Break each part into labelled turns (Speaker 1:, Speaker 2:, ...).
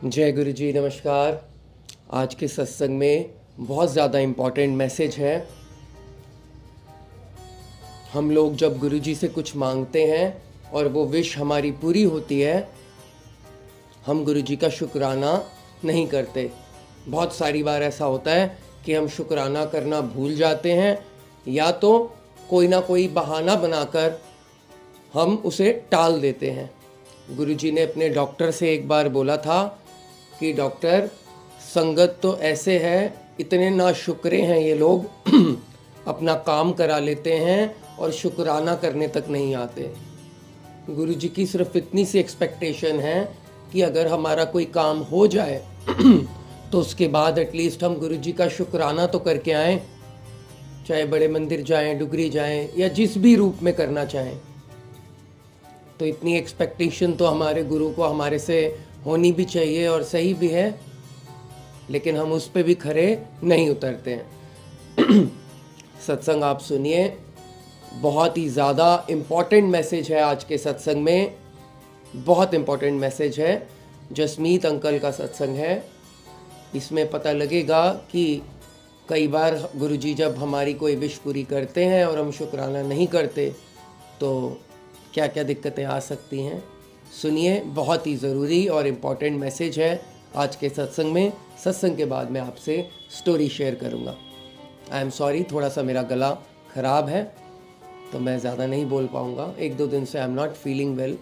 Speaker 1: जय गुरु जी, नमस्कार। आज के सत्संग में बहुत ज़्यादा इम्पॉर्टेंट मैसेज है। हम लोग जब गुरु जी से कुछ मांगते हैं और वो विश हमारी पूरी होती है, हम गुरु जी का शुक्राना नहीं करते। बहुत सारी बार ऐसा होता है कि हम शुक्राना करना भूल जाते हैं, या तो कोई ना कोई बहाना बनाकर हम उसे टाल देते हैं। गुरु जी ने अपने डॉक्टर से एक बार बोला था कि डॉक्टर, संगत तो ऐसे है, इतने नाशुक्रे हैं ये लोग अपना काम करा लेते हैं और शुक्राना करने तक नहीं आते। गुरु जी की सिर्फ इतनी सी एक्सपेक्टेशन है कि अगर हमारा कोई काम हो जाए तो उसके बाद एटलीस्ट हम गुरु जी का शुक्राना तो करके आएँ, चाहे बड़े मंदिर जाएं, डुगरी जाएं, या जिस भी रूप में करना चाहें। तो इतनी एक्सपेक्टेशन तो हमारे गुरु को हमारे से होनी भी चाहिए और सही भी है, लेकिन हम उस पर भी खरे नहीं उतरते हैं। सत्संग आप सुनिए, बहुत ही ज़्यादा इम्पॉर्टेंट मैसेज है आज के सत्संग में। बहुत इम्पॉर्टेंट मैसेज है। जसमीत अंकल का सत्संग है। इसमें पता लगेगा कि कई बार गुरुजी जब हमारी कोई विश पूरी करते हैं और हम शुक्राना नहीं करते तो क्या क्या दिक्कतें आ सकती हैं। सुनिए, बहुत ही ज़रूरी और इम्पॉर्टेंट मैसेज है आज के सत्संग में। सत्संग के बाद मैं आपसे स्टोरी शेयर करूँगा। आई एम सॉरी, थोड़ा सा मेरा गला ख़राब है तो मैं ज़्यादा नहीं बोल पाऊँगा। एक दो दिन से I am not feeling well.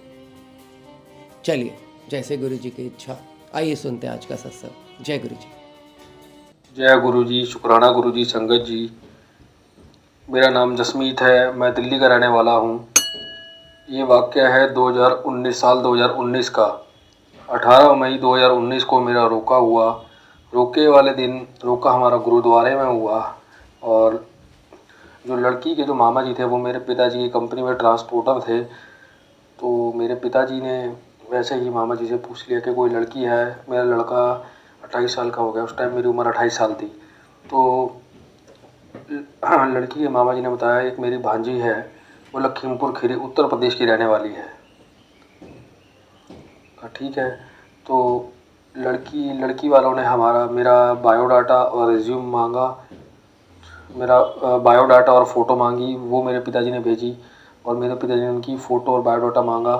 Speaker 1: चलिए, जैसे गुरु जी की इच्छा। आइए सुनते हैं आज का सत्संग। जय गुरु जी।
Speaker 2: जय गुरु जी, शुक्राना गुरु जी, संगत जी। मेरा नाम जसमीत है, मैं दिल्ली का रहने वाला हूँ। ये वाक़या है 2019 का। 18 मई 2019 को मेरा रोका हुआ। रोके वाले दिन रोका हमारा गुरुद्वारे में हुआ, और जो लड़की के जो मामा जी थे वो मेरे पिताजी की कंपनी में ट्रांसपोर्टर थे। तो मेरे पिताजी ने वैसे ही मामा जी से पूछ लिया कि कोई लड़की है। मेरा लड़का 28 साल का हो गया, उस टाइम मेरी उम्र 28 साल थी। तो लड़की के मामा जी ने बताया एक मेरी भांजी है, वो लखीमपुर खीरी उत्तर प्रदेश की रहने वाली है। ठीक है। तो लड़की वालों ने मेरा बायोडाटा और रिज्यूम मांगा। मेरा बायोडाटा और फ़ोटो मांगी, वो मेरे पिताजी ने भेजी, और मेरे पिताजी ने उनकी फ़ोटो और बायोडाटा मांगा।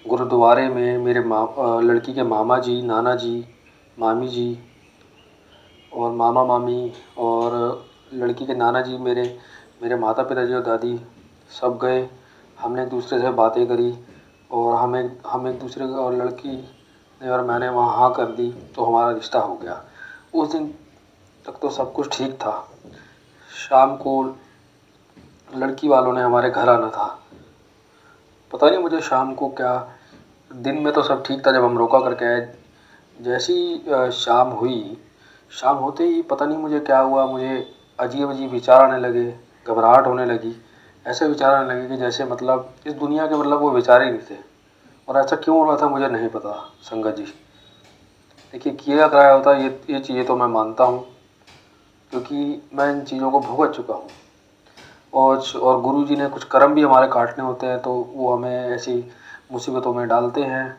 Speaker 2: गुरुद्वारे में मेरे लड़की के मामा जी, नाना जी, मामी जी और मामा मामी और लड़की के नाना जी, मेरे माता पिताजी और दादी सब गए। हमने एक दूसरे से बातें करी, और हम एक दूसरे को, और लड़की ने और मैंने वहाँ हाँ कर दी, तो हमारा रिश्ता हो गया। उस दिन तक तो सब कुछ ठीक था। शाम को लड़की वालों ने हमारे घर आना था। पता नहीं मुझे शाम को क्या, दिन में तो सब ठीक था जब हम रोका करके आए। जैसी शाम हुई, शाम होते ही पता नहीं मुझे क्या हुआ, मुझे अजीब अजीब विचार आने लगे, घबराहट होने लगी। ऐसे विचार आने लगे कि जैसे मतलब इस दुनिया के मतलब वो विचार ही नहीं थे। और ऐसा क्यों हो रहा था मुझे नहीं पता संगत जी। देखिए, किया कराया होता ये चीज़ें तो मैं मानता हूँ, क्योंकि मैं इन चीज़ों को भुगत चुका हूँ। और गुरु जी ने कुछ कर्म भी हमारे काटने होते हैं, तो वो हमें ऐसी मुसीबतों में डालते हैं,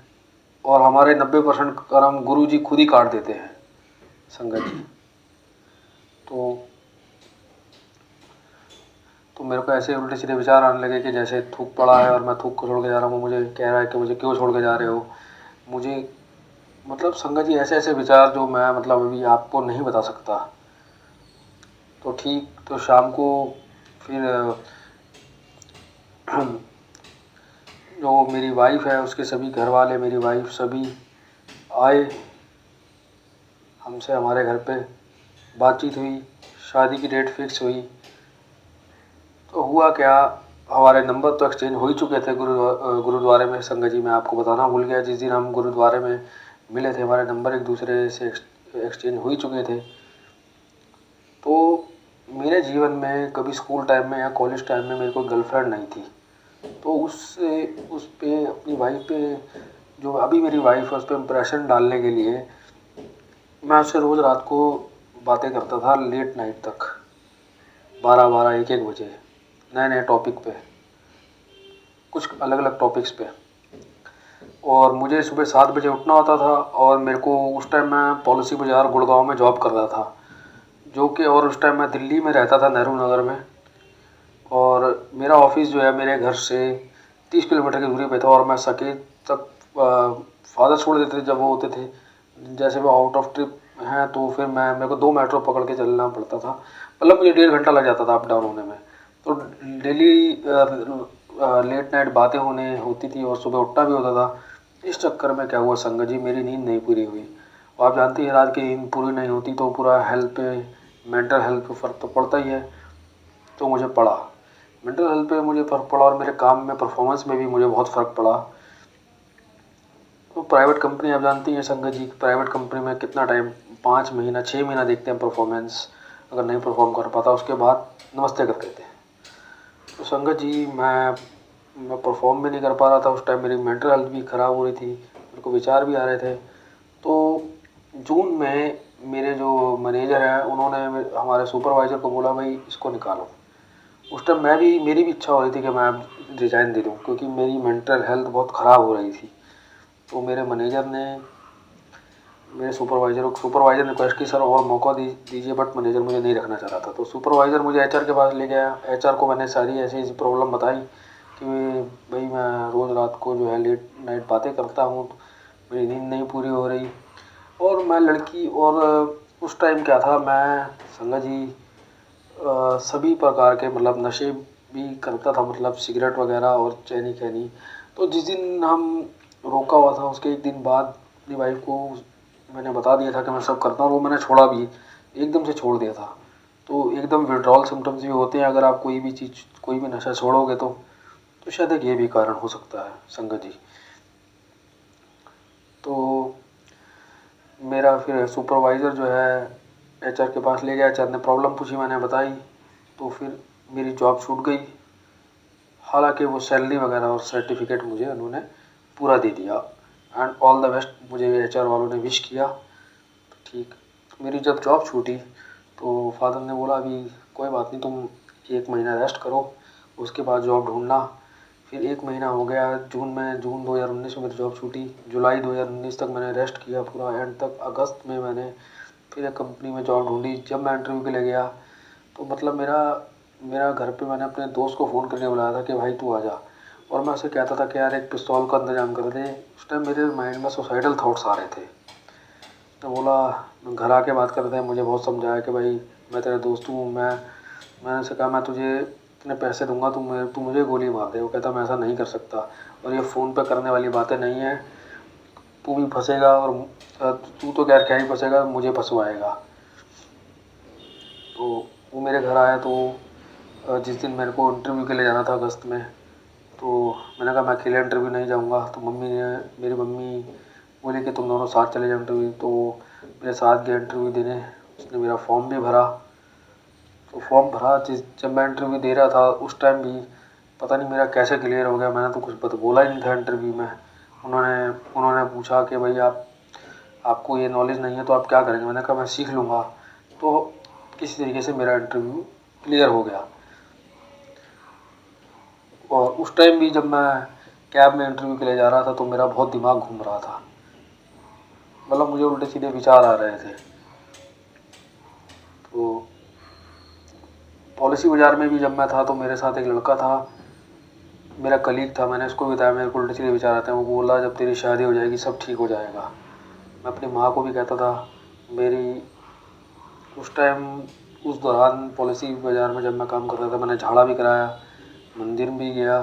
Speaker 2: और हमारे 90% कर्म गुरु जी खुद ही काट देते हैं संगत जी। तो मेरे को ऐसे उल्टे सीधे विचार आने लगे कि जैसे थूक पड़ा है और मैं थूक को छोड़ के जा रहा हूँ, मुझे कह रहा है कि मुझे क्यों छोड़ के जा रहे हो। मुझे मतलब संगत जी ऐसे ऐसे विचार जो मैं मतलब अभी आपको नहीं बता सकता। तो ठीक, तो शाम को फिर जो मेरी वाइफ है उसके सभी घर वाले, मेरी वाइफ सभी आए हमसे, हमारे घर पे बातचीत हुई, शादी की डेट फिक्स हुई। तो हुआ क्या, हमारे नंबर तो एक्सचेंज हो ही चुके थे गुरुद्वारे में। संगत जी मैं आपको बताना भूल गया, जिस दिन हम गुरुद्वारे में मिले थे हमारे नंबर एक दूसरे से एक्सचेंज हो ही चुके थे। तो मेरे जीवन में कभी स्कूल टाइम में या कॉलेज टाइम में मेरी कोई गर्लफ्रेंड नहीं थी। तो उस पे अपनी वाइफ पे, जो अभी मेरी वाइफ है, उस पर इम्प्रेशन डालने के लिए मैं उससे रोज़ रात को बातें करता था, लेट नाइट तक, 12-12 1-1 बजे, नए नए टॉपिक पे, कुछ अलग अलग टॉपिक्स पे। और मुझे सुबह 7 बजे उठना होता था और मेरे को उस टाइम मैं पॉलिसी बाज़ार गुड़गांव में जॉब कर रहा था, जो कि और उस टाइम मैं दिल्ली में रहता था नेहरू नगर में। और मेरा ऑफिस जो है मेरे घर से 30 किलोमीटर की दूरी पे था और मैं सकेत तक फादर छोड़ देते थे जब वो होते थे। जैसे वो आउट ऑफ ट्रिप हैं तो फिर मेरे को 2 मेट्रो पकड़ के चलना पड़ता था, मतलब मुझे 1.5 घंटा लग जाता था अप डाउन होने में। तो डेली लेट नाइट बातें होने होती थी और सुबह उठना भी होता था। इस चक्कर में क्या हुआ संगत जी, मेरी नींद नहीं पूरी हुई। और आप जानती हैं रात की नींद पूरी नहीं होती तो पूरा हेल्थ पे, मेंटल हेल्थ पे फ़र्क तो पड़ता ही है। तो मुझे पड़ा, मेंटल हेल्थ पे मुझे फ़र्क पड़ा और मेरे काम में, परफॉर्मेंस में भी मुझे बहुत फ़र्क पड़ा। तो प्राइवेट कंपनी आप जानती हैं संगत जी, प्राइवेट कंपनी में कितना टाइम, 5 महीना 6 महीना देखते हैं परफॉर्मेंस, अगर नहीं परफॉर्म कर पाता उसके बाद नमस्ते कर देते हैं। तो संगत जी मैं परफॉर्म भी नहीं कर पा रहा था उस टाइम, मेरी मेंटल हेल्थ भी ख़राब हो रही थी, मेरे को विचार भी आ रहे थे। तो जून में मेरे जो मैनेजर हैं उन्होंने हमारे सुपरवाइज़र को बोला भाई इसको निकालो। उस टाइम मेरी भी इच्छा हो रही थी कि मैं रिज़ाइन दे दूँ क्योंकि मेरी मेंटल हेल्थ बहुत ख़राब हो रही थी। तो मेरे मैनेजर ने मेरे सुपरवाइज़र ने रिक्वेस्ट की सर और मौका दीजिए, बट मैनेजर मुझे नहीं रखना चाह रहा था। तो सुपरवाइज़र मुझे एचआर के पास ले गया। एचआर को मैंने सारी ऐसी ऐसी प्रॉब्लम बताई कि भाई मैं रोज़ रात को जो है लेट नाइट बातें करता हूँ, मेरी नींद नहीं पूरी हो रही और मैं लड़की, और उस टाइम क्या था मैं संगत जी सभी प्रकार के मतलब नशे भी करता था, मतलब सिगरेट वगैरह और चैनी कैनी। तो जिस दिन हम रोका हुआ था उसके एक दिन बाद अपनी वाइफ को मैंने बता दिया था कि मैं सब करता हूँ, वो मैंने छोड़ा भी, एकदम से छोड़ दिया था। तो एकदम विड्रॉल सिम्टम्स भी होते हैं अगर आप कोई भी चीज़, कोई भी नशा छोड़ोगे तो शायद एक ये भी कारण हो सकता है संगत जी। तो मेरा फिर सुपरवाइज़र जो है एचआर के पास ले गया, एचआर ने प्रॉब्लम पूछी, मैंने बताई, तो फिर मेरी जॉब छूट गई। हालांकि वो सैलरी वगैरह और सर्टिफिकेट मुझे उन्होंने पूरा दे दिया एंड ऑल द बेस्ट, मुझे एचआर वालों ने विश किया। ठीक, मेरी जब जॉब छूटी तो फादर ने बोला अभी कोई बात नहीं, तुम 1 महीना रेस्ट करो, उसके बाद जॉब ढूंढना। फिर 1 महीना हो गया, जून 2019 में मेरी जॉब छूटी, जुलाई 2019 तक मैंने रेस्ट किया पूरा एंड तक। अगस्त में मैंने फिर एक कंपनी में जॉब ढूंढी। जब मैं इंटरव्यू के लिए गया तो मतलब मेरा मेरा घर पे मैंने अपने दोस्त को फ़ोन करके बुलाया था कि भाई तू आ जा, और मैं उसे कहता था कि यार एक पिस्तौल का इंतजाम कर दे। उस टाइम मेरे माइंड में सुसाइडल थॉट्स आ रहे थे। तो बोला, घर आके बात करते हैं, मुझे बहुत समझाया कि भाई मैं तेरा दोस्त हूँ, मैंने उसे कहा मैं तुझे इतने पैसे दूंगा, तू मुझे गोली मार दे। वो कहता मैं ऐसा नहीं कर सकता और ये फ़ोन पे करने वाली बातें नहीं हैं, तू भी फंसेगा और तू तो खैर क्या ही फंसेगा, मुझे फंसवाएगा। तो वो मेरे घर आया तो जिस दिन मेरे को इंटरव्यू के लिए जाना था अगस्त में, तो मैंने कहा मैं अकेले इंटरव्यू नहीं जाऊंगा। तो मेरी मम्मी बोली कि तुम दोनों साथ चले जाओ इंटरव्यू। तो मेरे साथ गए इंटरव्यू देने, उसने मेरा फॉर्म भी भरा। तो फॉर्म भरा, जब मैं इंटरव्यू दे रहा था उस टाइम भी पता नहीं मेरा कैसे क्लियर हो गया, मैंने तो कुछ बोला ही नहीं था इंटरव्यू में। उन्होंने पूछा कि भाई आपको ये नॉलेज नहीं है तो आप क्या करेंगे। मैंने कहा मैं सीख लूँगा। तो किसी तरीके से मेरा इंटरव्यू क्लियर हो गया। और उस टाइम भी जब मैं कैब में इंटरव्यू के लिए जा रहा था तो मेरा बहुत दिमाग घूम रहा था, मतलब मुझे उल्टे सीधे विचार आ रहे थे। तो पॉलिसी बाज़ार में भी जब मैं था तो मेरे साथ एक लड़का था, मेरा कलीग था, मैंने उसको बताया मेरे को उल्टे सीधे विचार आते हैं। वो बोला जब तेरी शादी हो जाएगी सब ठीक हो जाएगा। मैं अपनी माँ को भी कहता था। मेरी उस टाइम, उस दौरान पॉलिसी बाज़ार में जब मैं काम करता था मैंने झाड़ा भी कराया, मंदिर भी गया।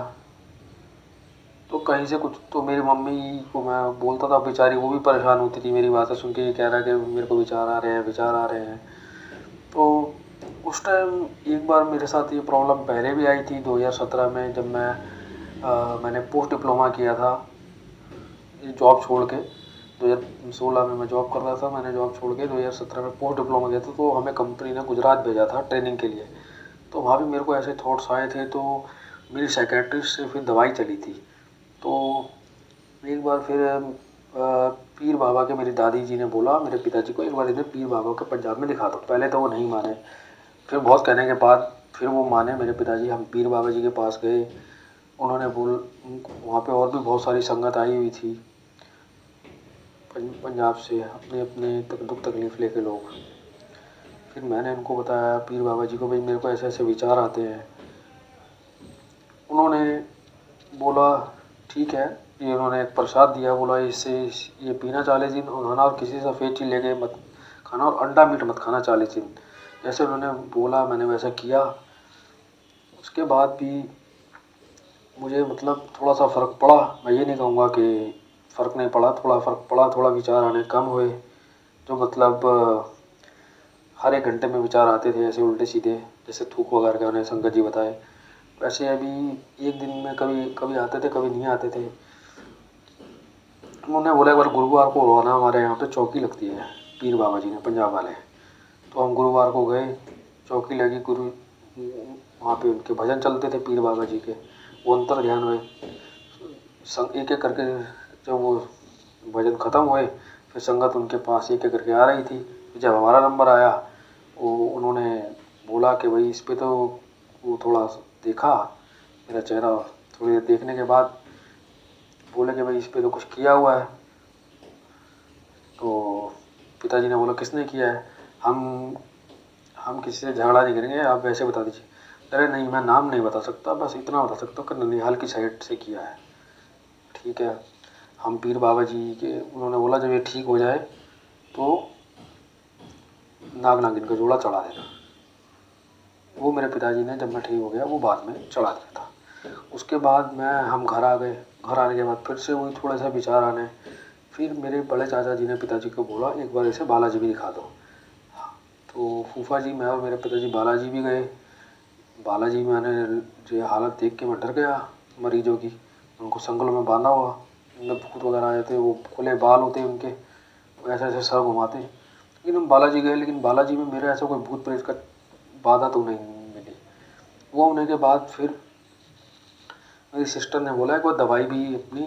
Speaker 2: तो कहीं से कुछ तो मेरी मम्मी को मैं बोलता था, बेचारी वो भी परेशान होती थी मेरी बातें सुन के, ये कह रहा है कि मेरे को विचार आ रहे हैं, विचार आ रहे हैं। तो उस टाइम एक बार मेरे साथ ये प्रॉब्लम पहले भी आई थी 2017 में, जब मैंने पोस्ट डिप्लोमा किया था ये जॉब छोड़ के। 2016 में मैं जॉब कर रहा था, मैंने जॉब छोड़ के 2017 में पोस्ट डिप्लोमा किया था। तो हमें कंपनी ने गुजरात भेजा था ट्रेनिंग के लिए। तो वहाँ भी मेरे को ऐसे थॉट्स आए थे। तो मेरी साइकेट्रिस्ट से फिर दवाई चली थी। तो एक बार फिर पीर बाबा के मेरी दादी जी ने बोला मेरे पिताजी को, एक बार इन्हें पीर बाबा के पंजाब में दिखा दो। पहले तो वो नहीं माने, फिर बहुत कहने के बाद फिर वो माने मेरे पिताजी। हम पीर बाबा जी के पास गए। उन्होंने बोल वहाँ पे और भी बहुत सारी संगत आई हुई थी पंजाब से, अपने अपने दुख तकलीफ़ लेके लोग। फिर मैंने उनको बताया पीर बाबा जी को, भाई मेरे को ऐसे ऐसे विचार आते हैं। उन्होंने बोला ठीक है, ये उन्होंने एक प्रसाद दिया, बोला इससे ये पीना 40 दिन और खाना, और किसी सफ़ेद चीज़ लेके मत खाना, और अंडा मीट मत खाना 40 दिन। जैसे उन्होंने बोला मैंने वैसा किया। उसके बाद भी मुझे मतलब थोड़ा सा फ़र्क पड़ा। मैं ये नहीं कहूँगा कि फ़र्क नहीं पड़ा, थोड़ा फ़र्क पड़ा, थोड़ा विचार आने कम हुए। जो मतलब हर एक घंटे में विचार आते थे ऐसे उल्टे सीधे, जैसे थूक वगैरह के उन्हें संगत जी बताए, वैसे अभी एक दिन में कभी कभी आते थे, कभी नहीं आते थे। उन्होंने बोला एक बार गुरुवार को रोना, हमारे यहाँ पे चौकी लगती है पीर बाबा जी ने, पंजाब वाले। तो हम गुरुवार को गए, चौकी लगी, गुरु वहाँ पे उनके भजन चलते थे पीर बाबा जी के। वो अंतर ध्यान हुए, एक एक करके जब वो भजन ख़त्म हुए, फिर संगत उनके पास एक एक करके आ रही थी। जब हमारा नंबर आया, वो उन्होंने बोला कि भाई इस पे तो, वो थोड़ा देखा मेरा चेहरा, थोड़ी देर देखने के बाद बोले कि भाई इस पे तो कुछ किया हुआ है। तो पिताजी ने बोला किसने किया है? हम किसी से झगड़ा नहीं करेंगे, आप वैसे बता दीजिए। अरे नहीं, मैं नाम नहीं बता सकता, बस इतना बता सकता हूँ कि ननिहाल की साइड से किया है। ठीक है, हम पीर बाबा जी के, उन्होंने बोला जब ये ठीक हो जाए तो नाग नागिन का जोड़ा चढ़ा देना। वो मेरे पिताजी ने, जब मैं ठीक हो गया, वो बाद में चढ़ा दिया था। उसके बाद हम घर आ गए। घर आने के बाद फिर से वही थोड़ा सा विचार आने। फिर मेरे बड़े चाचा जी ने पिताजी को बोला एक बार ऐसे बालाजी भी दिखा दो। तो फूफा जी, मैं और मेरे पिताजी बालाजी भी गए। बालाजी में मैंने जो हालत देख के मैं डर गया मरीजों की। उनको संगलों में बांधा हुआ, उनमें भूत वगैरह आए थे, वो खुले बाल होते उनके, ऐसे ऐसे सर घुमाते। लेकिन हम बालाजी गए, लेकिन बालाजी में मेरे ऐसा कोई भूत प्रेत का बाधा तो नहीं मिली। वो होने के बाद फिर मेरी सिस्टर ने बोला एक बार दवाई भी अपनी,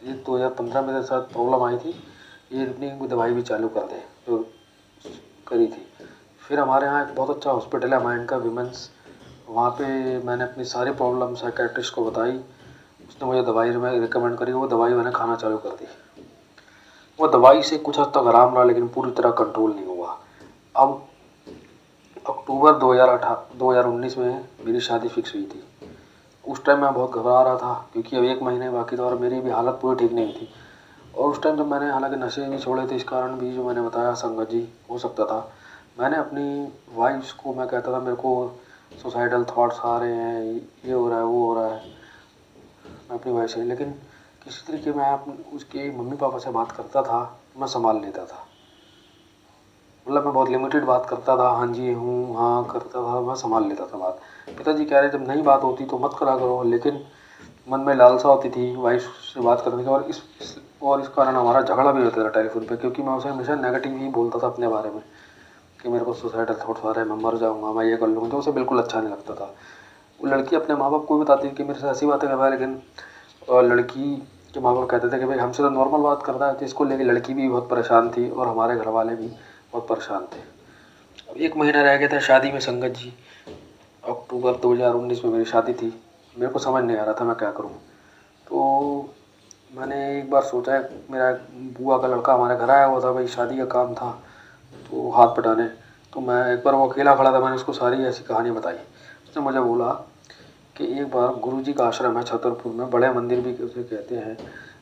Speaker 2: ये 2015 मेरे साथ प्रॉब्लम आई थी, ये अपनी दवाई भी चालू कर दे, जो करी थी। फिर हमारे यहाँ एक बहुत अच्छा हॉस्पिटल है माइंड का, विमेंस। वहाँ पे मैंने अपनी सारी प्रॉब्लम साइकेट्रिस्ट को बताई, उसने मुझे दवाई में रिकमेंड करी, वो दवाई मैंने खाना चालू कर दी। वो दवाई से कुछ हद तक आराम रहा, लेकिन पूरी तरह कंट्रोल नहीं हुआ। अब अक्टूबर 2019 में मेरी शादी फिक्स हुई थी। उस टाइम मैं बहुत घबरा रहा था, क्योंकि अब 1 महीने बाकी था और मेरी भी हालत पूरी ठीक नहीं थी। और उस टाइम जब मैंने हालांकि नशे नहीं छोड़े थे, इस कारण भी जो मैंने बताया संगत जी हो सकता था, मैंने अपनी वाइफ्स को मैं कहता था मेरे को सुसाइडल थॉट्स आ रहे हैं, ये हो रहा है, वो हो रहा है, मैं अपनी वाइफ से। लेकिन किसी तरीके मैं उसके मम्मी पापा से बात करता था, मैं संभाल लेता था। मतलब मैं बहुत लिमिटेड बात करता था, हाँ जी हूँ हाँ करता था, मैं संभाल लेता था बात। पिताजी कह रहे जब नहीं बात होती तो मत करा करो, लेकिन मन में लालसा होती थी वाइफ से बात करने की। और इस कारण हमारा झगड़ा भी होता था टेलीफोन पे, क्योंकि मैं उसे हमेशा नेगेटिव ही बोलता था अपने बारे में, कि मेरे को सुसाइडल थॉट्स आ रहे हैं, मैं मर जाऊँगा, मैं ये कर लूँगा, तो उसे बिल्कुल अच्छा नहीं लगता था। वो लड़की अपने माँ बाप को भी बताती थी कि मेरे से ऐसी बातें कर रहा है, लेकिन लड़की के माँ बाप कहते थे कि भाई हमसे तो नॉर्मल बात कर रहा है। तो इसको लेकर लड़की भी बहुत परेशान थी और हमारे घर वाले भी बहुत परेशान थे। अब 1 महीना रह गया था शादी में संगत जी। अक्टूबर 2019 में मेरी शादी थी। मेरे को समझ नहीं आ रहा था मैं क्या करूं। तो मैंने एक बार सोचा, मेरा बुआ का लड़का हमारे घर आया हुआ था, भाई शादी का काम था तो हाथ बटाने। तो मैं एक बार, वो अकेला खड़ा था, मैंने उसको सारी ऐसी कहानी बताई। उसने मुझे बोला कि एक बार गुरुजी का आश्रम है छतरपुर में, बड़े मंदिर भी उसे कहते हैं,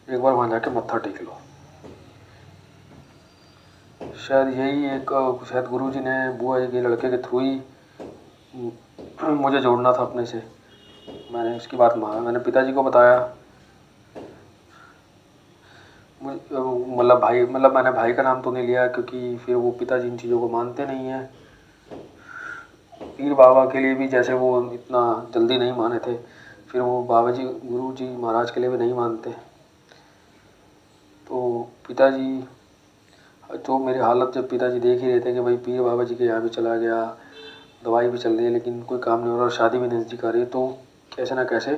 Speaker 2: एक बार वहाँ जाके मत्था टेक लो। शायद यही एक, शायद गुरुजी ने बुआ के लड़के के थ्रू ही मुझे जोड़ना था अपने से। मैंने उसकी बात माना, मैंने पिताजी को बताया। मतलब भाई, मतलब मैंने भाई का नाम तो नहीं लिया, क्योंकि फिर वो पिताजी इन चीज़ों को मानते नहीं हैं। पीर बाबा के लिए भी जैसे वो इतना जल्दी नहीं माने थे, फिर वो बाबा जी गुरु जी महाराज के लिए भी नहीं मानते। तो पिताजी, तो मेरी हालत जब पिताजी देख ही रहे थे कि भाई पीर बाबा जी के यहाँ भी चला गया, दवाई भी चल रही है, लेकिन कोई काम नहीं हो रहा, शादी भी नज़दीक आ रही है, तो कैसे ना कैसे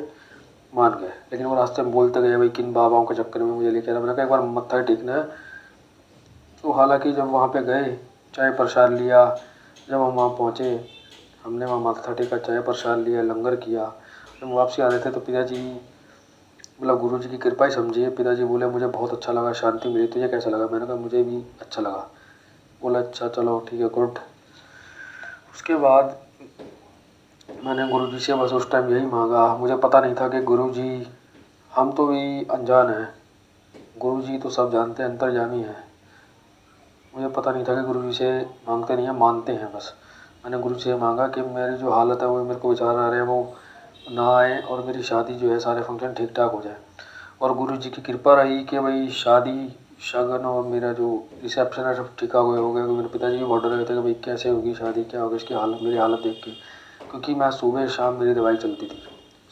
Speaker 2: मान गए। लेकिन वो रास्ते में बोलते गए भाई किन बाबाओं के चक्कर में मुझे लेके आ रहा। मैंने कहा एक बार मत्था ही टेकना है। तो हालांकि जब वहाँ पे गए, चाय प्रसाद लिया, जब हम वहाँ पहुँचे, हमने वहाँ मत्था टेका, चाय प्रसाद लिया, लंगर किया। जब वापसी आ रहे थे तो पिताजी, मतलब गुरुजी की कृपा ही समझिए, पिताजी बोले मुझे बहुत अच्छा लगा, शांति मिली, तुझे कैसा लगा? मैंने कहा मुझे भी अच्छा लगा। बोला अच्छा चलो ठीक है, गुड। उसके बाद मैंने गुरुजी से बस उस टाइम यही मांगा। मुझे पता नहीं था कि गुरुजी, हम तो भी अनजान हैं, गुरुजी तो सब जानते हैं, अंतर्यामी हैं। मुझे पता नहीं था कि गुरुजी से मांगते नहीं हैं, मानते हैं बस। मैंने गुरुजी से मांगा कि मेरी जो हालत है वो, मेरे को विचार आ रहे हैं, वो ना आए और मेरी शादी जो है, सारे फंक्शन ठीक ठाक हो जाए। और गुरुजी की कृपा रही कि भाई शादी, शगन और मेरा जो रिसेप्शन है सब ठीक हो गया। मेरे पिताजी भी बहुत डर रहे थे कि भाई कैसे होगी शादी, क्या होगा इसकी हालत, मेरी हालत देख के। क्योंकि मैं सुबह शाम मेरी दवाई चलती थी,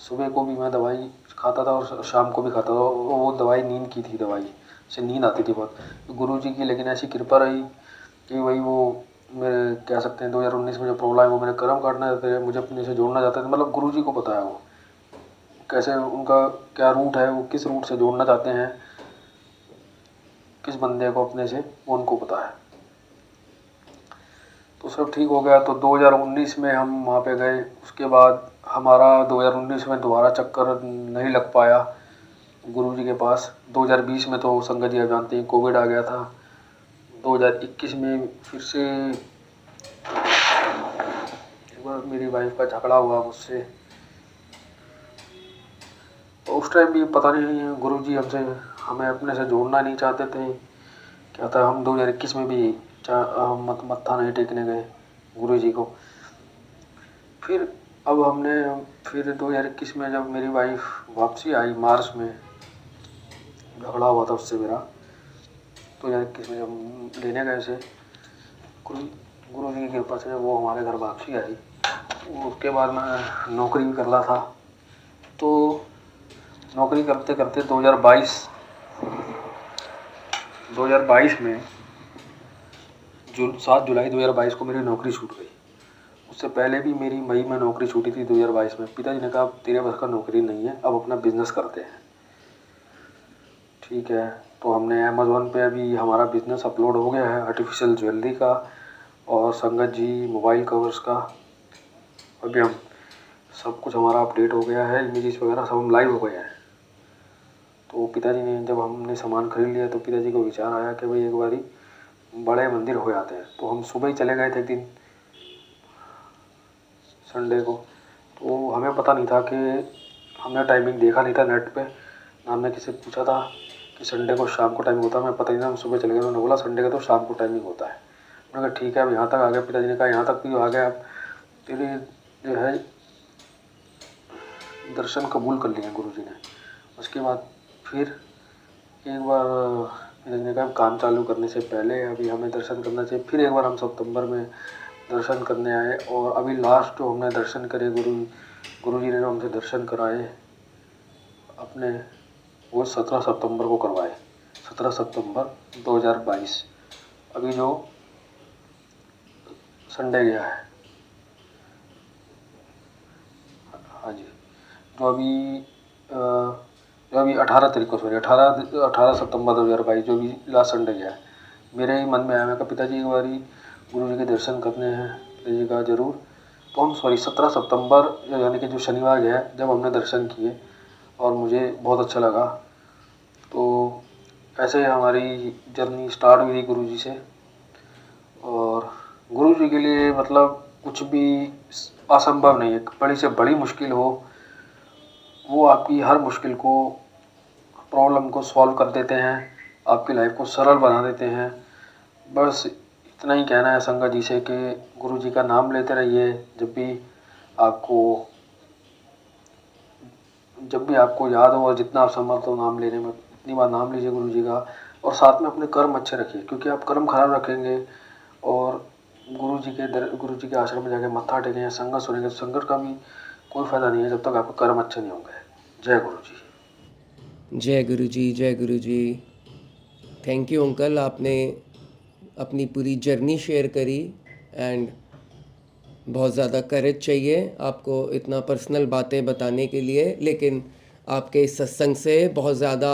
Speaker 2: सुबह को भी मैं दवाई खाता था और शाम को भी खाता था। वो दवाई नींद की थी, दवाई से नींद आती थी बहुत। तो गुरुजी की लेकिन ऐसी कृपा रही कि वही वो मेरे कह सकते हैं 2019 में जो प्रॉब्लम है वो मेरे कर्म काटना चाहते थे, मुझे अपने से जोड़ना चाहते थे। मतलब गुरुजी को पता है वो कैसे, उनका क्या रूट है, वो किस रूट से जोड़ना चाहते हैं किस बंदे को अपने से, वो उनको पता है। तो सब ठीक हो गया। तो 2019 में हम वहाँ पे गए। उसके बाद हमारा 2019 में दोबारा चक्कर नहीं लग पाया गुरुजी के पास। 2020 में तो संगत जी आप जानते हैं कोविड आ गया था। 2021 में फिर से एक बार मेरी वाइफ का झगड़ा हुआ मुझसे। तो उस टाइम भी पता नहीं गुरुजी हमसे, हमें अपने से जोड़ना नहीं चाहते थे क्या था। हम 2021 में भी मत्था नहीं टेकने गए गुरुजी को। फिर अब हमने, फिर 2021 में जब मेरी वाइफ वापसी आई मार्च में, झगड़ा हुआ था उससे मेरा, 2021 में जब लेने गए उसे, गुरुजी की कृपा से वो हमारे घर वापसी आई। उसके बाद मैं नौकरी भी कर रहा था। तो नौकरी करते करते 2022 में 7 जुलाई 2022 को मेरी नौकरी छूट गई। उससे पहले भी मेरी मई में नौकरी छूटी थी 2022 में। पिताजी ने कहा तेरे बस का नौकरी नहीं है, अब अपना बिजनेस करते हैं। ठीक है, तो हमने अमेज़ॉन पे अभी हमारा बिजनेस अपलोड हो गया है, आर्टिफिशियल ज्वेलरी का और संगत जी मोबाइल कवर्स का। अभी हम सब कुछ हमारा अपडेट हो गया है, इमेजेस वगैरह सब हम लाइव हो गए हैं। तो पिताजी ने, जब हमने सामान खरीद लिया तो पिताजी को विचार आया कि भाई एक बारी बड़े मंदिर हो जाते हैं। तो हम सुबह ही चले गए थे एक दिन संडे को। तो हमें पता नहीं था कि, हमने टाइमिंग देखा नहीं था नेट पे, ना हमने किसी से पूछा था कि संडे को शाम को टाइमिंग होता है, हमें पता नहीं था। हम सुबह चले गए, उन्होंने बोला संडे का तो शाम को टाइमिंग होता है। मैंने कहा ठीक है, अब यहाँ तक आ गया। पिताजी ने कहा यहाँ तक भी आ गया, अब तेरे जो है दर्शन कबूल कर लिए गुरुजी ने। उसके बाद फिर एक बार पिताजी ने कहा काम चालू करने से पहले अभी हमें दर्शन करना चाहिए। फिर एक बार हम सितंबर में दर्शन करने आए और अभी लास्ट जो हमने दर्शन करे गुरुजी ने जो हमसे दर्शन कराए अपने, वो 17 सितंबर को करवाए। 17 सितंबर 2022, अभी जो संडे गया है, हाँ जी, जो अभी 18 तारीख को, सॉरी 18 सितंबर 2022, जो भी लास्ट संडे गया है। मेरे ही मन में आया, मैं कहा पिताजी एक बारी गुरु जी के दर्शन करने हैं। पिताजी कहा जरूर। तो हम 17 सितंबर यानी कि जो शनिवार गया जब हमने दर्शन किए और मुझे बहुत अच्छा लगा। तो ऐसे हमारी जर्नी स्टार्ट हुई गुरु जी से। और गुरु जी के लिए मतलब कुछ भी असंभव नहीं है। बड़ी से बड़ी मुश्किल हो, वो आपकी हर मुश्किल को, प्रॉब्लम को सॉल्व कर देते हैं, आपकी लाइफ को सरल बना देते हैं। बस इतना ही कहना है संगत जी से कि गुरु जी का नाम लेते रहिए। जब भी आपको याद हो और जितना आप समर्थ हो नाम लेने में, उतनी बार नाम लीजिए गुरु जी का। और साथ में अपने कर्म अच्छे रखिए, क्योंकि आप कर्म खराब रखेंगे और गुरु जी के आश्रम में जाके मत्था टेकेंगे, संगत सुनेंगे, तो संगत का भी कोई फ़ायदा नहीं है जब तक आपके कर्म अच्छे नहीं होंगे। जय गुरु जी।
Speaker 1: जय गुरु जी, जय गुरु जी। थैंक यू अंकल, आपने अपनी पूरी जर्नी शेयर करी एंड बहुत ज़्यादा करेज चाहिए आपको इतना पर्सनल बातें बताने के लिए। लेकिन आपके इस सत्संग से बहुत ज़्यादा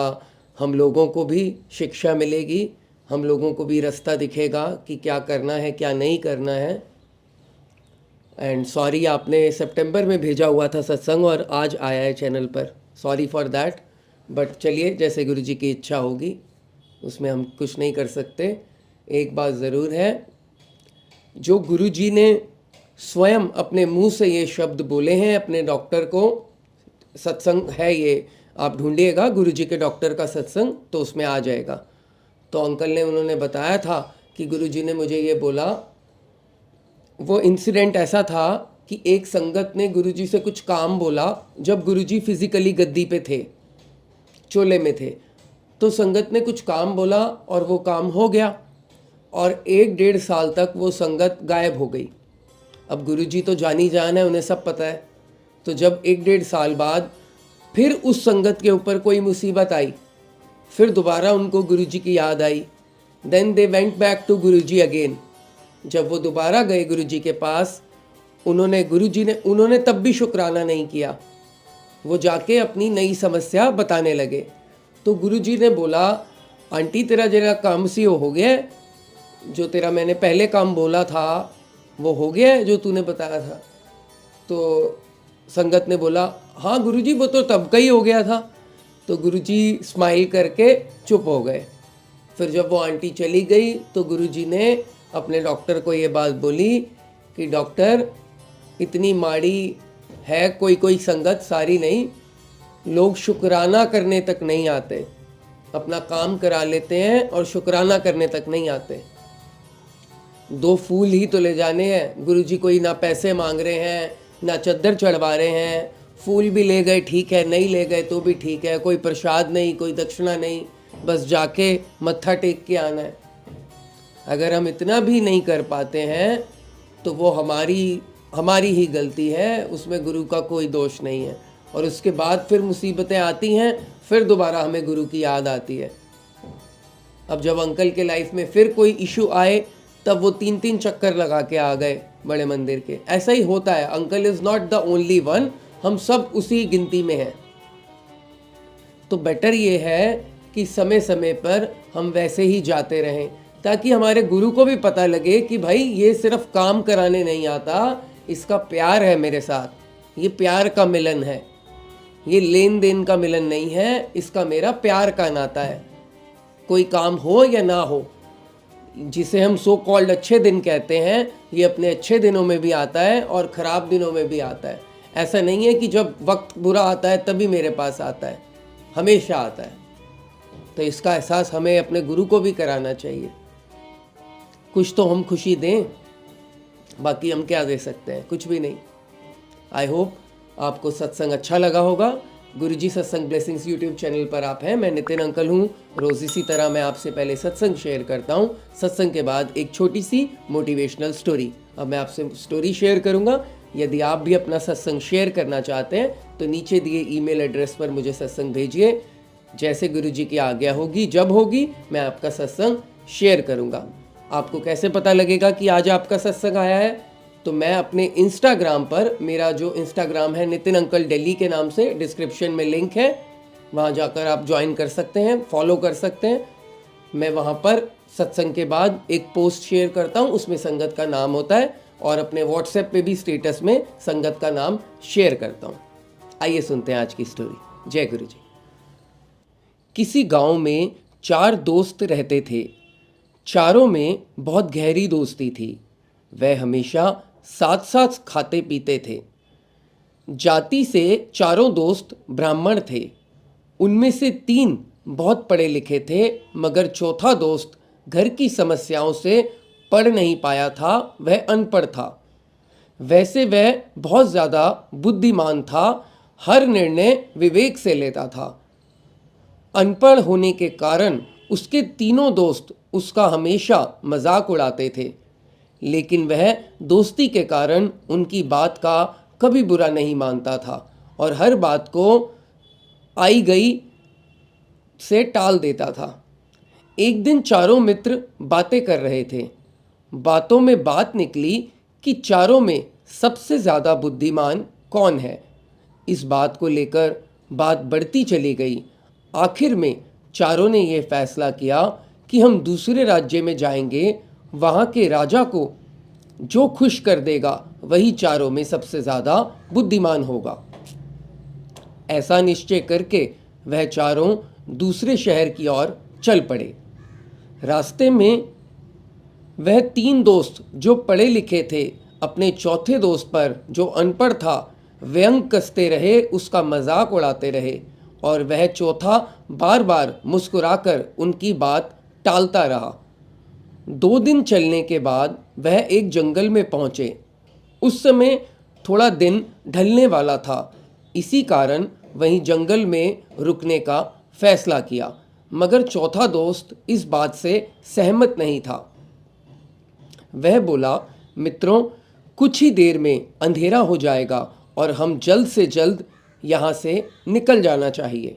Speaker 1: हम लोगों को भी शिक्षा मिलेगी, हम लोगों को भी रास्ता दिखेगा कि क्या करना है क्या नहीं करना है। एंड सॉरी, आपने सितंबर में भेजा हुआ था सत्संग और आज आया है चैनल पर, सॉरी फॉर दैट। बट चलिए, जैसे गुरुजी की इच्छा होगी, उसमें हम कुछ नहीं कर सकते। एक बात ज़रूर है, जो गुरुजी ने स्वयं अपने मुंह से ये शब्द बोले हैं अपने डॉक्टर को, सत्संग है ये, आप ढूंढिएगा गुरुजी के डॉक्टर का सत्संग तो उसमें आ जाएगा। तो अंकल ने, उन्होंने बताया था कि गुरुजी ने मुझे ये बोला, वो इंसिडेंट ऐसा था कि एक संगत ने गुरुजी से कुछ काम बोला जब गुरुजी फिजिकली गद्दी पे थे, चोले में थे। तो संगत ने कुछ काम बोला और वो काम हो गया और 1-1.5 साल तक वो संगत गायब हो गई। अब गुरुजी तो जानी जान है, उन्हें सब पता है। तो जब 1-1.5 साल बाद फिर उस संगत के ऊपर कोई मुसीबत आई, फिर दोबारा उनको गुरुजी की याद आई, then they went back to Guruji again. जब वो दोबारा गए गुरुजी के पास, उन्होंने तब भी शुक्राना नहीं किया। वो जाके अपनी नई समस्या बताने लगे। तो गुरुजी ने बोला, आंटी तेरा जरा काम सी हो गया है, जो तेरा मैंने पहले काम बोला था वो हो गया है जो तूने बताया था। तो संगत ने बोला, हाँ गुरुजी वो तो तब का ही हो गया था। तो गुरुजी स्माइल करके चुप हो गए। फिर जब वो आंटी चली गई तो गुरुजी ने अपने डॉक्टर को ये बात बोली कि डॉक्टर, इतनी माड़ी है कोई संगत, सारी नहीं, लोग शुक्राना करने तक नहीं आते, अपना काम करा लेते हैं और शुक्राना करने तक नहीं आते। 2 फूल ही तो ले जाने हैं, गुरुजी कोई ना पैसे मांग रहे हैं ना चद्दर चढ़वा रहे हैं, फूल भी ले गए ठीक है, नहीं ले गए तो भी ठीक है, कोई प्रसाद नहीं, कोई दक्षिणा नहीं, बस जाके मत्था टेक के आना है। अगर हम इतना भी नहीं कर पाते हैं तो वो हमारी ही गलती है, उसमें गुरु का कोई दोष नहीं है। और उसके बाद फिर मुसीबतें आती हैं, फिर दोबारा हमें गुरु की याद आती है। अब जब अंकल के लाइफ में फिर कोई इशू आए, तब वो 3-3 चक्कर लगा के आ गए बड़े मंदिर के। ऐसा ही होता है, uncle is not the only one, हम सब उसी गिनती में हैं। तो बेटर ये है कि समय समय पर हम वैसे ही जाते रहें, ताकि हमारे गुरु को भी पता लगे कि भाई ये सिर्फ काम कराने नहीं आता, इसका प्यार है मेरे साथ, ये प्यार का मिलन है, ये लेन देन का मिलन नहीं है, इसका मेरा प्यार का नाता है। कोई काम हो या ना हो, जिसे हम सो कॉल्ड अच्छे दिन कहते हैं, ये अपने अच्छे दिनों में भी आता है और ख़राब दिनों में भी आता है। ऐसा नहीं है कि जब वक्त बुरा आता है तभी मेरे पास आता है, हमेशा आता है। तो इसका एहसास हमें अपने गुरु को भी कराना चाहिए। कुछ तो हम खुशी दें, बाकी हम क्या दे सकते हैं, कुछ भी नहीं। आई होप आपको सत्संग अच्छा लगा होगा। गुरुजी सत्संग ब्लेसिंग्स यूट्यूब चैनल पर आप हैं, मैं नितिन अंकल हूँ। रोज़ इसी तरह मैं आपसे पहले सत्संग शेयर करता हूँ, सत्संग के बाद एक छोटी सी मोटिवेशनल स्टोरी। अब मैं आपसे स्टोरी शेयर करूँगा। यदि आप भी अपना सत्संग शेयर करना चाहते हैं तो नीचे दिए ईमेल एड्रेस पर मुझे सत्संग भेजिए। जैसे गुरुजी की आज्ञा होगी, जब होगी, मैं आपका सत्संग शेयर करूँगा। आपको कैसे पता लगेगा कि आज आपका सत्संग आया है? तो मैं अपने इंस्टाग्राम पर, मेरा जो इंस्टाग्राम है नितिन अंकल दिल्ली के नाम से, डिस्क्रिप्शन में लिंक है, वहाँ जाकर आप ज्वाइन कर सकते हैं, फॉलो कर सकते हैं। मैं वहाँ पर सत्संग के बाद एक पोस्ट शेयर करता हूँ, उसमें संगत का नाम होता है, और अपने व्हाट्सएप पे भी स्टेटस में संगत का नाम शेयर करता हूँ। आइए सुनते हैं आज की स्टोरी। जय गुरु जी। किसी गांव में 4 दोस्त रहते थे। चारों में बहुत गहरी दोस्ती थी। वह हमेशा साथ साथ खाते पीते थे। जाति से चारों दोस्त ब्राह्मण थे। उनमें से 3 बहुत पढ़े लिखे थे, मगर चौथा दोस्त घर की समस्याओं से पढ़ नहीं पाया था, वह अनपढ़ था। वैसे वह बहुत ज़्यादा बुद्धिमान था, हर निर्णय विवेक से लेता था। अनपढ़ होने के कारण उसके तीनों दोस्त उसका हमेशा मजाक उड़ाते थे, लेकिन वह दोस्ती के कारण उनकी बात का कभी बुरा नहीं मानता था और हर बात को आई गई से टाल देता था। एक दिन चारों मित्र बातें कर रहे थे। बातों में बात निकली कि चारों में सबसे ज़्यादा बुद्धिमान कौन है। इस बात को लेकर बात बढ़ती चली गई। आखिर में चारों ने यह फैसला किया कि हम दूसरे राज्य में जाएंगे, वहाँ के राजा को जो खुश कर देगा वही चारों में सबसे ज़्यादा बुद्धिमान होगा। ऐसा निश्चय करके वह चारों दूसरे शहर की ओर चल पड़े। रास्ते में वह 3 दोस्त जो पढ़े लिखे थे अपने चौथे दोस्त पर जो अनपढ़ था व्यंग कसते रहे, उसका मजाक उड़ाते रहे, और वह चौथा बार बार मुस्कुराकर उनकी बात टालता रहा। 2 दिन चलने के बाद वह एक जंगल में पहुँचे। उस समय थोड़ा दिन ढलने वाला था, इसी कारण वहीं जंगल में रुकने का फैसला किया। मगर चौथा दोस्त इस बात से सहमत नहीं था। वह बोला, मित्रों, कुछ ही देर में अंधेरा हो जाएगा और हम जल्द से जल्द यहाँ से निकल जाना चाहिए।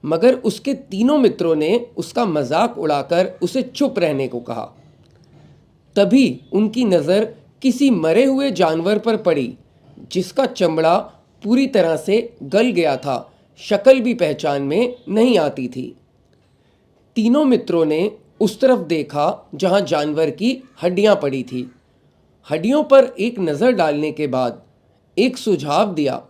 Speaker 1: मगर उसके तीनों मित्रों ने उसका मजाक उड़ाकर उसे चुप रहने को कहा। तभी उनकी नज़र किसी मरे हुए जानवर पर पड़ी जिसका चमड़ा पूरी तरह से गल गया था, शक्ल भी पहचान में नहीं आती थी। तीनों मित्रों ने उस तरफ देखा जहां जानवर की हड्डियां पड़ी थी। हड्डियों पर एक नज़र डालने के बाद एक सुझाव दिया,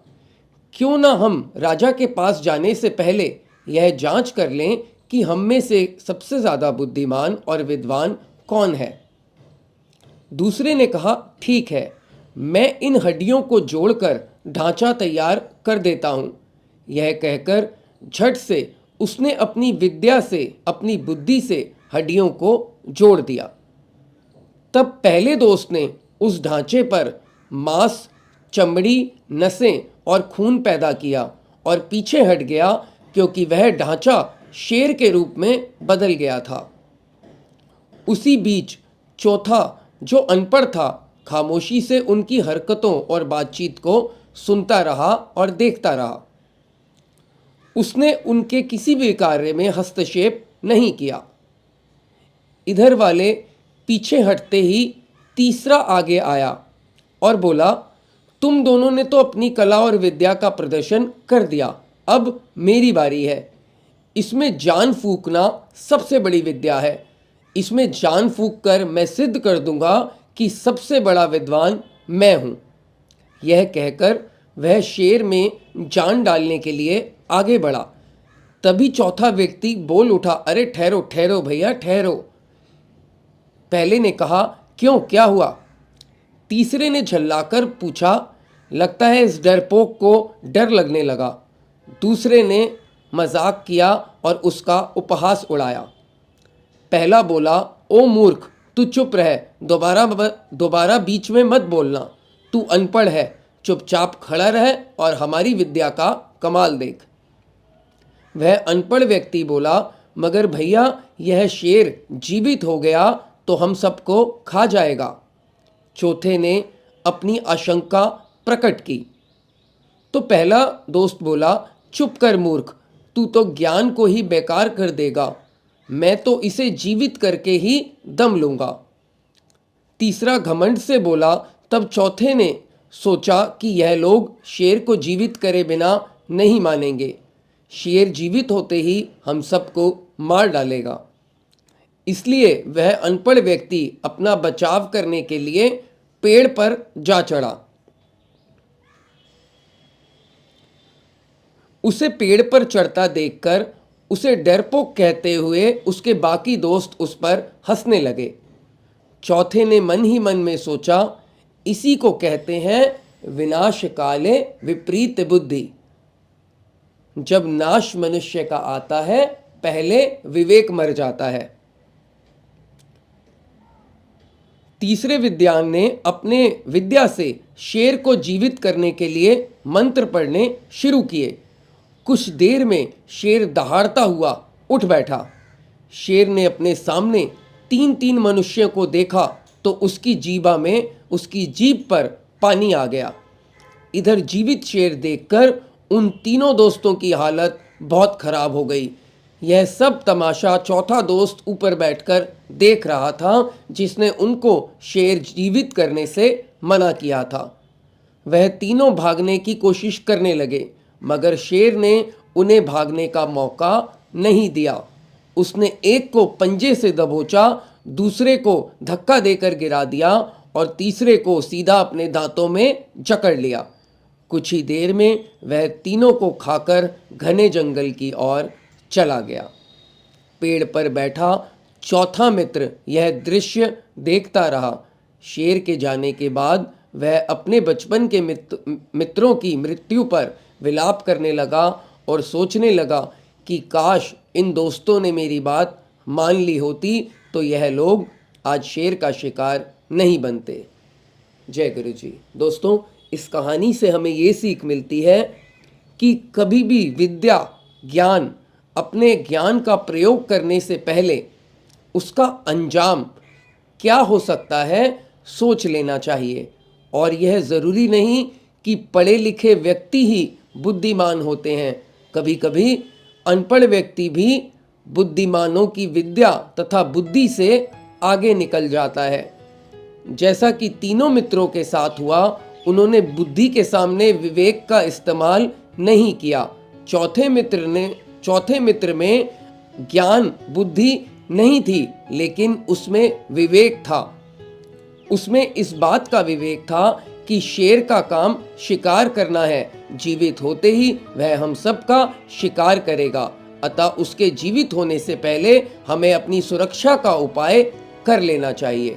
Speaker 1: क्यों ना हम राजा के पास जाने से पहले यह जांच कर लें कि हम में से सबसे ज़्यादा बुद्धिमान और विद्वान कौन है। दूसरे ने कहा, ठीक है, मैं इन हड्डियों को जोड़कर ढांचा तैयार कर देता हूँ। यह कहकर झट से उसने अपनी विद्या से, अपनी बुद्धि से हड्डियों को जोड़ दिया। तब पहले दोस्त ने उस ढांचे पर मांस, चमड़ी, नसें और खून पैदा किया और पीछे हट गया, क्योंकि वह ढांचा शेर के रूप में बदल गया था। उसी बीच चौथा, जो अनपढ़ था, खामोशी से उनकी हरकतों और बातचीत को सुनता रहा और देखता रहा। उसने उनके किसी भी कार्य में हस्तक्षेप नहीं किया। इधर वाले पीछे हटते ही तीसरा आगे आया और बोला, तुम दोनों ने तो अपनी कला और विद्या का प्रदर्शन कर दिया, अब मेरी बारी है। इसमें जान फूंकना सबसे बड़ी विद्या है। इसमें जान फूंक कर मैं सिद्ध कर दूंगा कि सबसे बड़ा विद्वान मैं हूँ। यह कहकर वह शेर में जान डालने के लिए आगे बढ़ा। तभी चौथा व्यक्ति बोल उठा, अरे ठहरो ठहरो भैया ठहरो। पहले ने कहा, क्यों, क्या हुआ? तीसरे ने झल्लाकर पूछा, लगता है इस डरपोक को डर लगने लगा। दूसरे ने मजाक किया और उसका उपहास उड़ाया। पहला बोला, ओ मूर्ख, तू चुप रह, दोबारा बीच में मत बोलना। तू अनपढ़ है, चुपचाप खड़ा रह और हमारी विद्या का कमाल देख। वह अनपढ़ व्यक्ति बोला, मगर भैया यह शेर जीवित हो गया तो हम सबको खा जाएगा। चौथे ने अपनी आशंका प्रकट की। तो पहला दोस्त बोला, चुप कर मूर्ख, तू तो ज्ञान को ही बेकार कर देगा। मैं तो इसे जीवित करके ही दम लूँगा। तीसरा घमंड से बोला। तब चौथे ने सोचा कि यह लोग शेर को जीवित करे बिना नहीं मानेंगे। शेर जीवित होते ही हम सबको मार डालेगा। इसलिए वह अनपढ़ व्यक्ति अपना बचाव करने के लिए पेड़ पर जा चढ़ा। उसे पेड़ पर चढ़ता देखकर उसे डरपोक कहते हुए उसके बाकी दोस्त उस पर हंसने लगे। चौथे ने मन ही मन में सोचा, इसी को कहते हैं विनाश काले विपरीत बुद्धि। जब नाश मनुष्य का आता है, पहले विवेक मर जाता है। तीसरे विद्वान ने अपने विद्या से शेर को जीवित करने के लिए मंत्र पढ़ने शुरू किए। कुछ देर में शेर दहाड़ता हुआ उठ बैठा। शेर ने अपने सामने 3-3 मनुष्यों को देखा तो उसकी जीभ पर पानी आ गया। इधर जीवित शेर देखकर उन तीनों दोस्तों की हालत बहुत खराब हो गई। यह सब तमाशा चौथा दोस्त ऊपर बैठकर देख रहा था, जिसने उनको शेर जीवित करने से मना किया था। वह तीनों भागने की कोशिश करने लगे, मगर शेर ने उन्हें भागने का मौका नहीं दिया। उसने एक को पंजे से दबोचा, दूसरे को धक्का देकर गिरा दिया और तीसरे को सीधा अपने दांतों में जकड़ लिया। कुछ ही देर में वह तीनों को खाकर घने जंगल की ओर चला गया। पेड़ पर बैठा चौथा मित्र यह दृश्य देखता रहा। शेर के जाने के बाद वह अपने बचपन के मित्रों की मृत्यु पर विलाप करने लगा और सोचने लगा कि काश इन दोस्तों ने मेरी बात मान ली होती तो यह लोग आज शेर का शिकार नहीं बनते। जय गुरु जी। दोस्तों, इस कहानी से हमें ये सीख मिलती है कि कभी भी विद्या, ज्ञान, अपने ज्ञान का प्रयोग करने से पहले उसका अंजाम क्या हो सकता है सोच लेना चाहिए। और यह ज़रूरी नहीं कि पढ़े लिखे व्यक्ति ही बुद्धिमान होते हैं, कभी कभी अनपढ़ व्यक्ति भी बुद्धिमानों की विद्या तथा बुद्धि से आगे निकल जाता है। जैसा कि तीनों मित्रों के साथ हुआ, उन्होंने बुद्धि के सामने विवेक का इस्तेमाल नहीं किया। चौथे मित्र में ज्ञान बुद्धि नहीं थी, लेकिन उसमें विवेक था। उसमें इस बात का विवेक था कि शेर का काम शिकार करना है, जीवित होते ही वह हम सबका शिकार करेगा। अतः उसके जीवित होने से पहले हमें अपनी सुरक्षा का उपाय कर लेना चाहिए।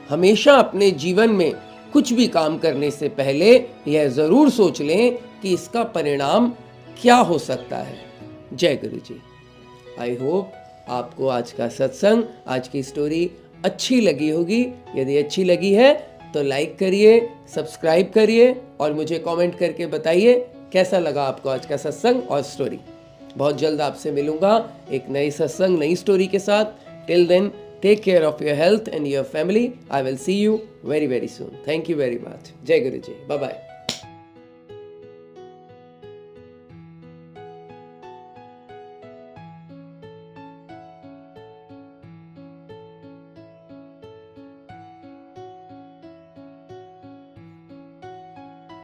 Speaker 1: हमेशा अपने जीवन में कुछ भी काम करने से पहले यह ज़रूर सोच लें कि इसका परिणाम क्या हो सकता है। जय गुरु जी। आई होप आपको आज का सत्संग, आज की स्टोरी अच्छी लगी होगी। यदि अच्छी लगी है तो लाइक करिए, सब्सक्राइब करिए और मुझे कमेंट करके बताइए कैसा लगा आपको आज का सत्संग और स्टोरी। बहुत जल्द आपसे मिलूंगा एक नई सत्संग, नई स्टोरी के साथ। Till then, take care of your health and your family. I will see you very very soon. Thank you very much. जय गुरु जी। Bye bye.